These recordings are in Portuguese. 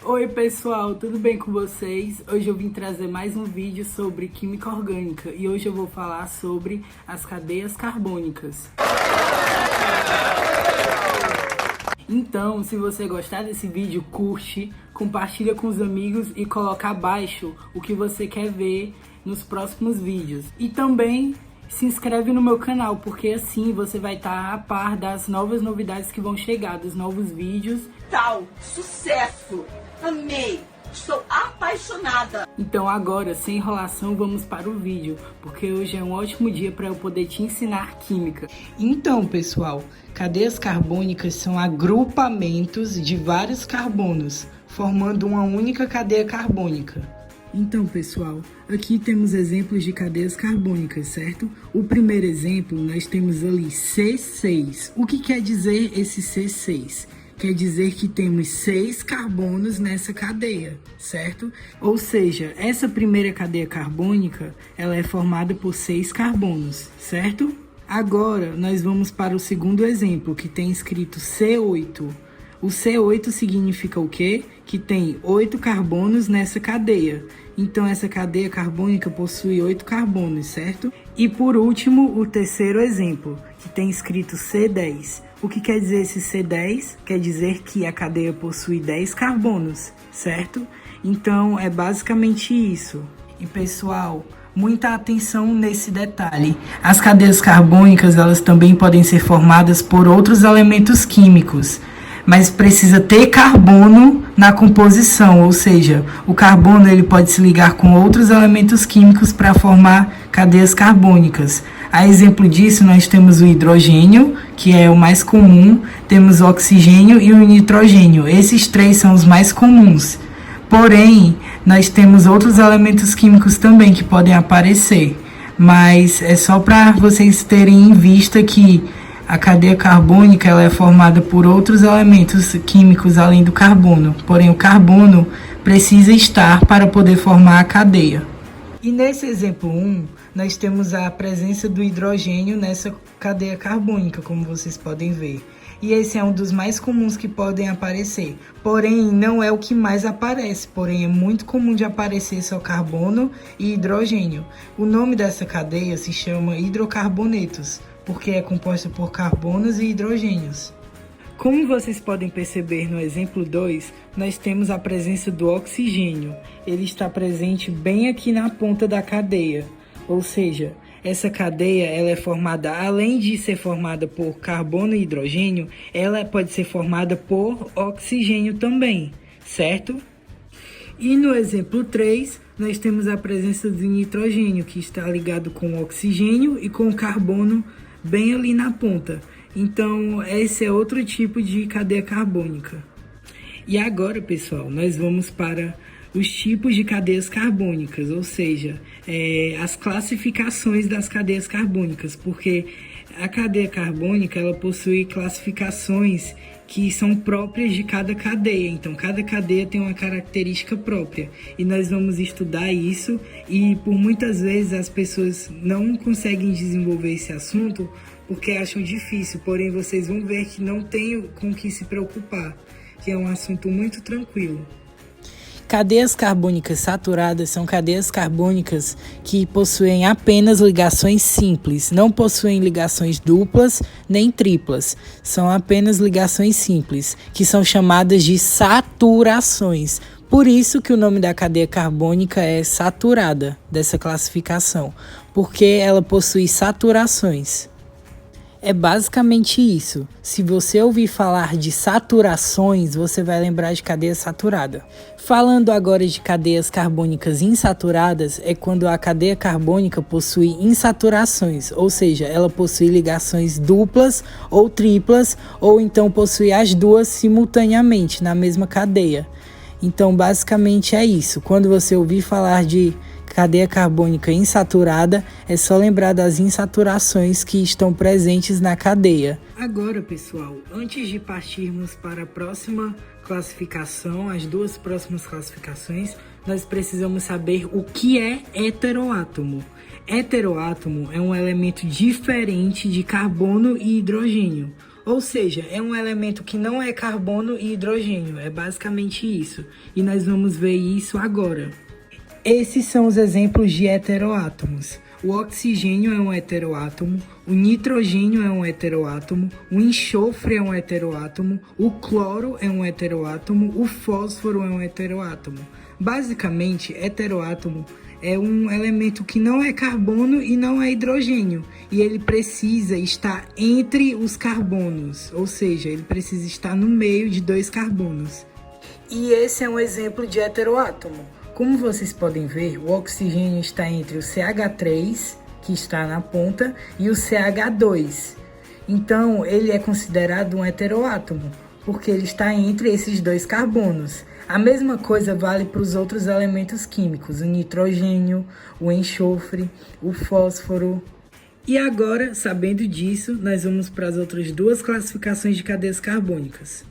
Oi pessoal, tudo bem com vocês? Hoje eu vim trazer mais um vídeo sobre química orgânica e hoje eu vou falar sobre as cadeias carbônicas. Então, se você gostar desse vídeo, curte, compartilha com os amigos e coloca abaixo o que você quer ver nos próximos vídeos. E também se inscreve no meu canal, porque assim você vai estar a par das novas novidades que vão chegar, dos novos vídeos. Sucesso! Amei! Estou apaixonada! Então agora, sem enrolação, vamos para o vídeo, porque hoje é um ótimo dia para eu poder te ensinar química. Então, pessoal, cadeias carbônicas são agrupamentos de vários carbonos, formando uma única cadeia carbônica. Então, pessoal, aqui temos exemplos de cadeias carbônicas, certo? O primeiro exemplo, nós temos ali C6. O que quer dizer esse C6? Quer dizer que temos 6 carbonos nessa cadeia, certo? Ou seja, essa primeira cadeia carbônica, ela é formada por 6 carbonos, certo? Agora, nós vamos para o segundo exemplo, que tem escrito C8. O C8 significa o quê? Que tem 8 carbonos nessa cadeia. Então, essa cadeia carbônica possui 8 carbonos, certo? E por último, o terceiro exemplo, que tem escrito C10. O que quer dizer esse C10? Quer dizer que a cadeia possui 10 carbonos, certo? Então, é basicamente isso. E pessoal, muita atenção nesse detalhe. As cadeias carbônicas, elas também podem ser formadas por outros elementos químicos, mas precisa ter carbono na composição, ou seja, o carbono ele pode se ligar com outros elementos químicos para formar cadeias carbônicas. A exemplo disso, nós temos o hidrogênio, que é o mais comum, temos o oxigênio e o nitrogênio. Esses três são os mais comuns. Porém, nós temos outros elementos químicos também que podem aparecer, mas é só para vocês terem em vista que a cadeia carbônica ela é formada por outros elementos químicos além do carbono, porém o carbono precisa estar para poder formar a cadeia. E nesse exemplo 1, nós temos a presença do hidrogênio nessa cadeia carbônica, como vocês podem ver. E esse é um dos mais comuns que podem aparecer, porém não é o que mais aparece, porém é muito comum de aparecer só carbono e hidrogênio. O nome dessa cadeia se chama hidrocarbonetos, porque é composta por carbonos e hidrogênios. Como vocês podem perceber no exemplo 2, nós temos a presença do oxigênio. Ele está presente bem aqui na ponta da cadeia, ou seja, essa cadeia ela é formada, além de ser formada por carbono e hidrogênio, ela pode ser formada por oxigênio também, certo? E no exemplo 3, nós temos a presença do nitrogênio, que está ligado com o oxigênio e com o carbono bem ali na ponta. Então, esse é outro tipo de cadeia carbônica. E agora, pessoal, nós vamos para os tipos de cadeias carbônicas, ou seja, as classificações das cadeias carbônicas, porque a cadeia carbônica ela possui classificações que são próprias de cada cadeia. Então, cada cadeia tem uma característica própria. E nós vamos estudar isso e, por muitas vezes, as pessoas não conseguem desenvolver esse assunto porque acham difícil. Porém, vocês vão ver que não tem com o que se preocupar, que é um assunto muito tranquilo. Cadeias carbônicas saturadas são cadeias carbônicas que possuem apenas ligações simples, não possuem ligações duplas nem triplas, são apenas ligações simples, que são chamadas de saturações. Por isso que o nome da cadeia carbônica é saturada, dessa classificação, porque ela possui saturações. É basicamente isso. Se você ouvir falar de saturações, você vai lembrar de cadeia saturada. Falando agora de cadeias carbônicas insaturadas, é quando a cadeia carbônica possui insaturações, ou seja, ela possui ligações duplas ou triplas, ou então possui as duas simultaneamente na mesma cadeia. Então, basicamente é isso. Quando você ouvir falar de cadeia carbônica insaturada, é só lembrar das insaturações que estão presentes na cadeia. Agora, pessoal, antes de partirmos para a próxima classificação, as duas próximas classificações, nós precisamos saber o que é heteroátomo. Heteroátomo é um elemento diferente de carbono e hidrogênio, Ou seja, é um elemento que não é carbono e hidrogênio, é basicamente isso. E nós vamos ver isso agora. Esses são os exemplos de heteroátomos. O oxigênio é um heteroátomo, o nitrogênio é um heteroátomo, o enxofre é um heteroátomo, o cloro é um heteroátomo, o fósforo é um heteroátomo. Basicamente, heteroátomo é um elemento que não é carbono e não é hidrogênio, e ele precisa estar entre os carbonos, ou seja, ele precisa estar no meio de dois carbonos. E esse é um exemplo de heteroátomo. Como vocês podem ver, o oxigênio está entre o CH3, que está na ponta, e o CH2. Então, ele é considerado um heteroátomo, porque ele está entre esses dois carbonos. A mesma coisa vale para os outros elementos químicos, o nitrogênio, o enxofre, o fósforo. E agora, sabendo disso, nós vamos para as outras duas classificações de cadeias carbônicas.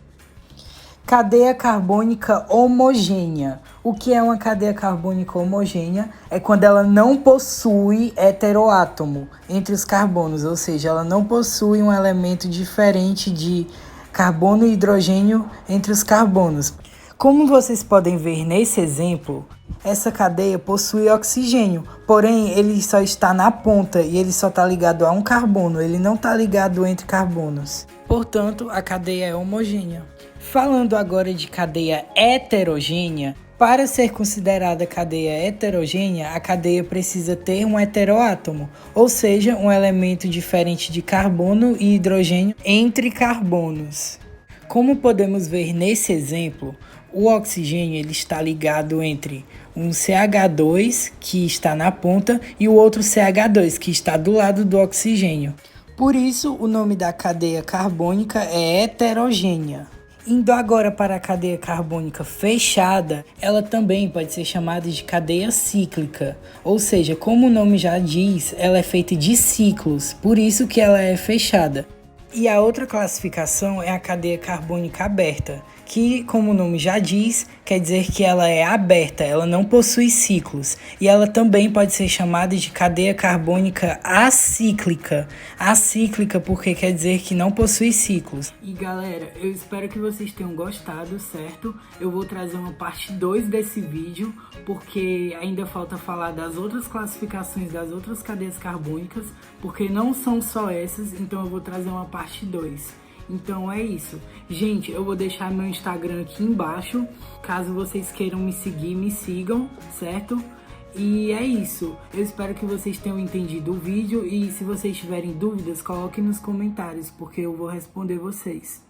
Cadeia carbônica homogênea. O que é uma cadeia carbônica homogênea? É quando ela não possui heteroátomo entre os carbonos, ou seja, ela não possui um elemento diferente de carbono e hidrogênio entre os carbonos. Como vocês podem ver nesse exemplo, essa cadeia possui oxigênio, porém ele só está na ponta e ele só está ligado a um carbono, ele não está ligado entre carbonos. Portanto, a cadeia é homogênea. Falando agora de cadeia heterogênea, para ser considerada cadeia heterogênea, a cadeia precisa ter um heteroátomo, ou seja, um elemento diferente de carbono e hidrogênio entre carbonos. Como podemos ver nesse exemplo, o oxigênio ele está ligado entre um CH2, que está na ponta, e o outro CH2, que está do lado do oxigênio. Por isso, o nome da cadeia carbônica é heterogênea. Indo agora para a cadeia carbônica fechada, ela também pode ser chamada de cadeia cíclica. Ou seja, como o nome já diz, ela é feita de ciclos, por isso que ela é fechada. E a outra classificação é a cadeia carbônica aberta, que, como o nome já diz, quer dizer que ela é aberta, ela não possui ciclos. E ela também pode ser chamada de cadeia carbônica acíclica. Acíclica porque quer dizer que não possui ciclos. E galera, eu espero que vocês tenham gostado, certo? Eu vou trazer uma parte 2 desse vídeo, porque ainda falta falar das outras classificações das outras cadeias carbônicas, porque não são só essas, então eu vou trazer uma parte 2. Então é isso. Gente, eu vou deixar meu Instagram aqui embaixo. Caso vocês queiram me seguir, me sigam, certo? E é isso. Eu espero que vocês tenham entendido o vídeo. E se vocês tiverem dúvidas, coloquem nos comentários, porque eu vou responder vocês.